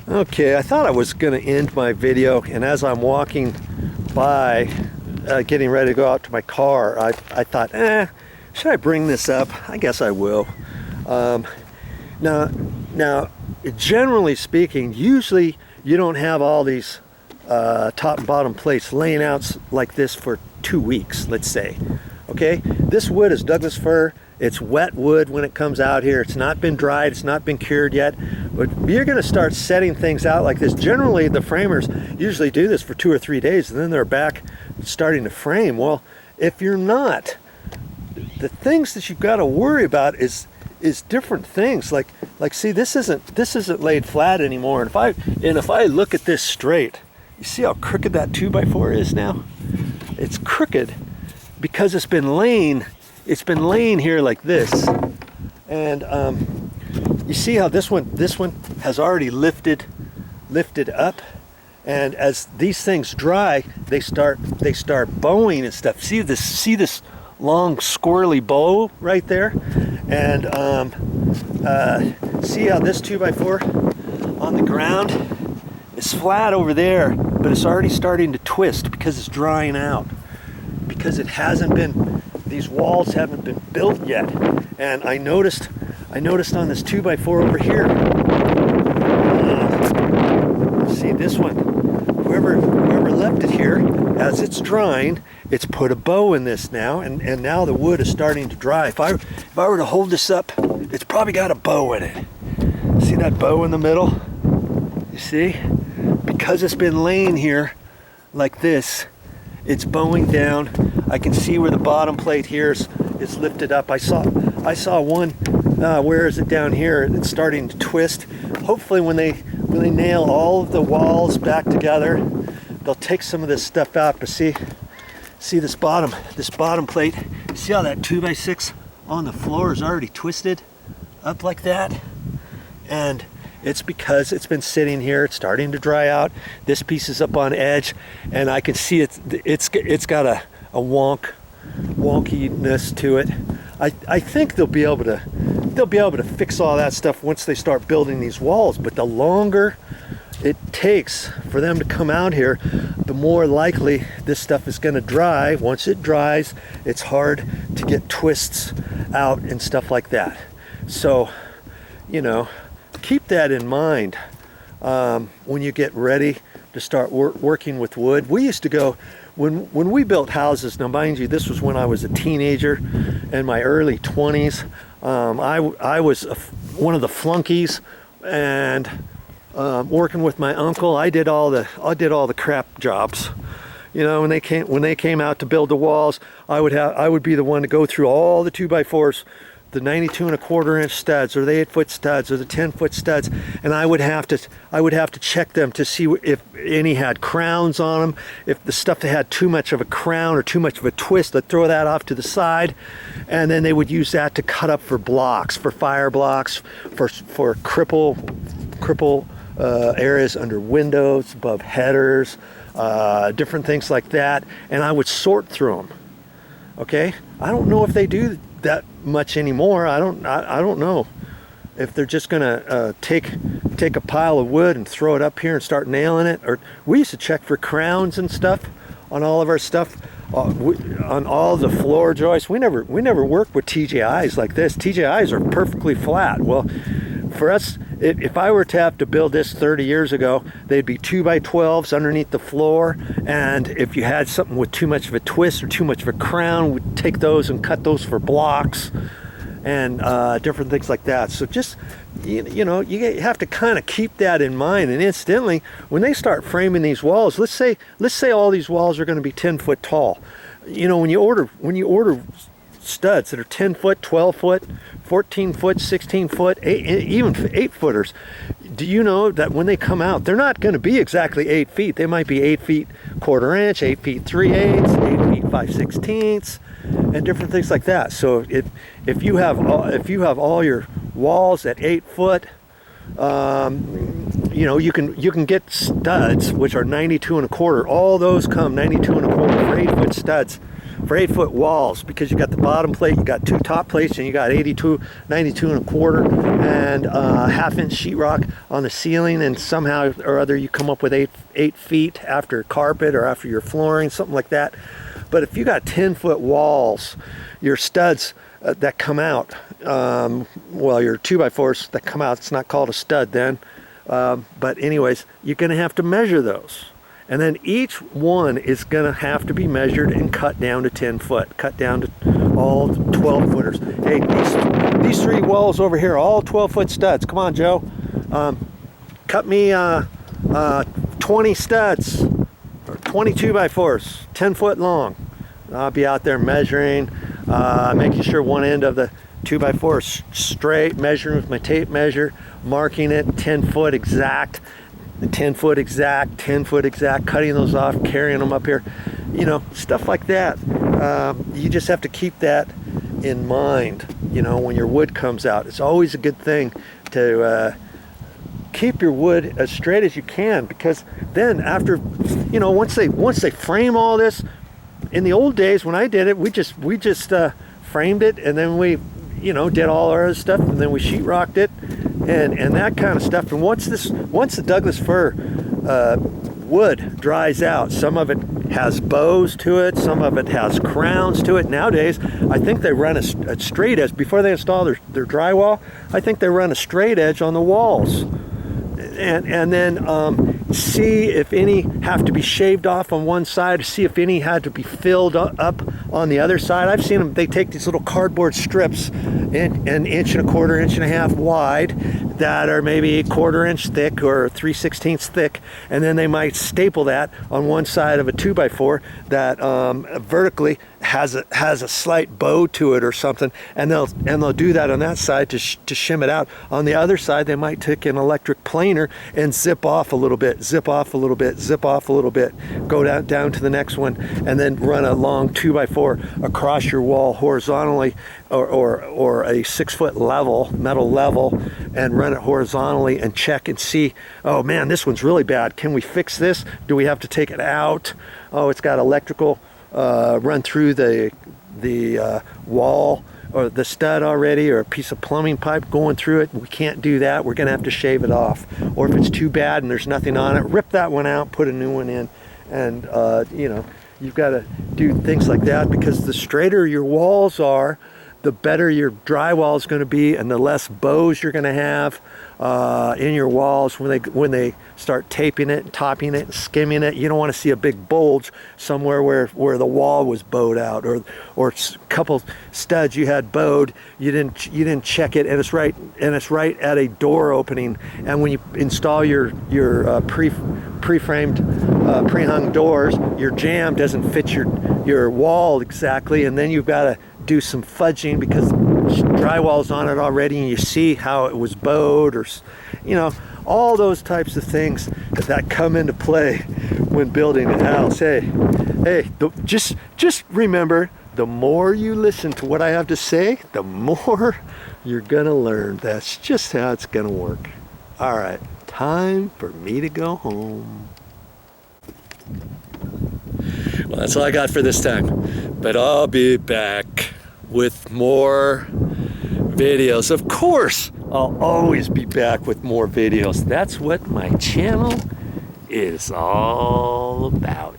Okay, I thought I was going to end my video, and as I'm walking by, getting ready to go out to my car, I thought, should I bring this up? I guess I will. Now, generally speaking, usually you don't have all these top and bottom plates laying out like this for 2 weeks, let's say. Okay, this wood is Douglas fir. It's wet wood when it comes out here. It's not been dried, it's not been cured yet, but you're gonna start setting things out like this. Generally, the framers usually do this for 2 or 3 days, and then they're back starting to frame. Well, if you're not, the things that you've got to worry about is different things. Like see, this isn't laid flat anymore. And if I look at this straight, you see how crooked that 2x4 is now? It's crooked because it's been laying here like this. And you see how this one has already lifted up, and as these things dry, they start bowing and stuff. See this long squirrely bow right there? And see how this 2x4 on the ground is flat over there, but it's already starting to twist because it's drying out, because it hasn't been, these walls haven't been built yet. And I noticed on this 2x4 over here, see this one, whoever left it here, as it's drying, it's put a bow in this now, and now the wood is starting to dry. If I were to hold this up, it's probably got a bow in it. See that bow in the middle? You see? Because it's been laying here like this, it's bowing down. I can see where the bottom plate here is lifted up. I saw one, where is it down here? It's starting to twist. Hopefully when they nail all of the walls back together, they'll take some of this stuff out. But see this bottom plate? See how that 2x6 on the floor is already twisted up like that? And it's because it's been sitting here. It's starting to dry out. This piece is up on edge, and I can see it's got a wonkiness to it. I think they'll be able to fix all that stuff once they start building these walls. But the longer it takes for them to come out here, the more likely this stuff is going to dry. Once it dries, it's hard to get twists out and stuff like that. So, keep that in mind when you get ready to start working with wood. We used to go, when we built houses, now mind you, this was when I was a teenager in my early 20s. I was one of the flunkies, and working with my uncle, I did all the crap jobs. When they came out to build the walls, I would be the one to go through all the 2x4s, the 92 1/4 inch studs, or the 8-foot studs, or the 10-foot studs, and I would have to check them to see if any had crowns on them. If the stuff that had too much of a crown or too much of a twist, I'd throw that off to the side, and then they would use that to cut up for blocks, for fire blocks, for cripple areas under windows, above headers, different things like that, and I would sort through them. Okay, I don't know if they do that much anymore. I don't know if they're just gonna take a pile of wood and throw it up here and start nailing it. Or we used to check for crowns and stuff on all of our stuff, on all the floor joists. We never worked with TJIs like this. TJIs are perfectly flat. Well, for us, if I were to have to build this 30 years ago, they'd be 2x12s underneath the floor, and if you had something with too much of a twist or too much of a crown, we'd take those and cut those for blocks and different things like that. So just, you have to kind of keep that in mind. And incidentally, when they start framing these walls, let's say all these walls are going to be 10 foot tall. When you order studs that are 10 foot, 12 foot, 14 foot, 16 foot, even 8-footers, do you know that when they come out, they're not going to be exactly 8 feet. They might be 8 feet 1/4 inch, 8 feet 3/8, 8 feet 5/16, and different things like that. So if you have all your walls at 8 foot, you can get studs which are 92 1/4. All those come 92 1/4 for 8-foot studs. for 8-foot walls, because you got the bottom plate, you got 2 top plates, and you got 92 1/4 and 1/2-inch sheetrock on the ceiling, and somehow or other you come up with 8 feet after carpet or after your flooring, something like that. But if you got 10-foot walls, your studs that come out, well, your 2x4s that come out, it's not called a stud then, but anyways, you're going to have to measure those. And then each one is going to have to be measured and cut down to 10 foot, cut down to all 12 footers. Hey, these 3 walls over here, all 12-foot studs. Come on, Joe. Cut me 20 studs, or 22x4s, 10 foot long. I'll be out there measuring, making sure one end of the 2x4 is straight, measuring with my tape measure, marking it 10 foot exact. 10 foot exact, 10 foot exact, cutting those off, carrying them up here, you know, stuff like that. You just have to keep that in mind, you know, when your wood comes out. It's always a good thing to keep your wood as straight as you can, because then after, you know, once they frame all this, in the old days when I did it, we just framed it, and then we, you know, did all our other stuff, and then we sheetrocked it and that kind of stuff. And once the Douglas fir wood dries out, some of it has bows to it, some of it has crowns to it. Nowadays, I think they run a straight edge. Before they install their drywall, I think they run a straight edge on the walls. And then see if any have to be shaved off on one side, see if any had to be filled up on the other side. I've seen them, they take these little cardboard strips, an 1.25 inches, 1.5 inches wide, that are maybe 1/4 inch thick or 3/16 thick, and then they might staple that on one side of a 2x4 that vertically has a slight bow to it or something, and they'll do that on that side to shim it out. On the other side, they might take an electric planer and zip off a little bit, zip off a little bit, zip off a little bit, go down to the next one, and then run a long 2x4 across your wall horizontally, or a 6-foot metal level, and run it horizontally and check and see, oh man, this one's really bad. Can we fix this? Do we have to take it out? Oh, it's got electrical run through the wall or the stud already, or a piece of plumbing pipe going through it. We can't do that. We're gonna have to shave it off. Or if it's too bad and there's nothing on it, rip that one out, put a new one in. And you know, you've got to do things like that, because the straighter your walls are, the better your drywall is going to be, and the less bows you're going to have in your walls when they start taping it, and topping it, and skimming it. You don't want to see a big bulge somewhere where the wall was bowed out, or a couple studs you had bowed, you didn't check it, and it's right at a door opening. And when you install your pre-framed pre-hung doors, your jamb doesn't fit your wall exactly, and then you've got to do some fudging because drywall's on it already, and you see how it was bowed, or you know, all those types of things that come into play when building a house. Hey, just remember, the more you listen to what I have to say, the more you're gonna learn. That's just how it's gonna work. All right, time for me to go home. Well, that's all I got for this time, but I'll be back with more videos. Of course, I'll always be back with more videos. That's what my channel is all about.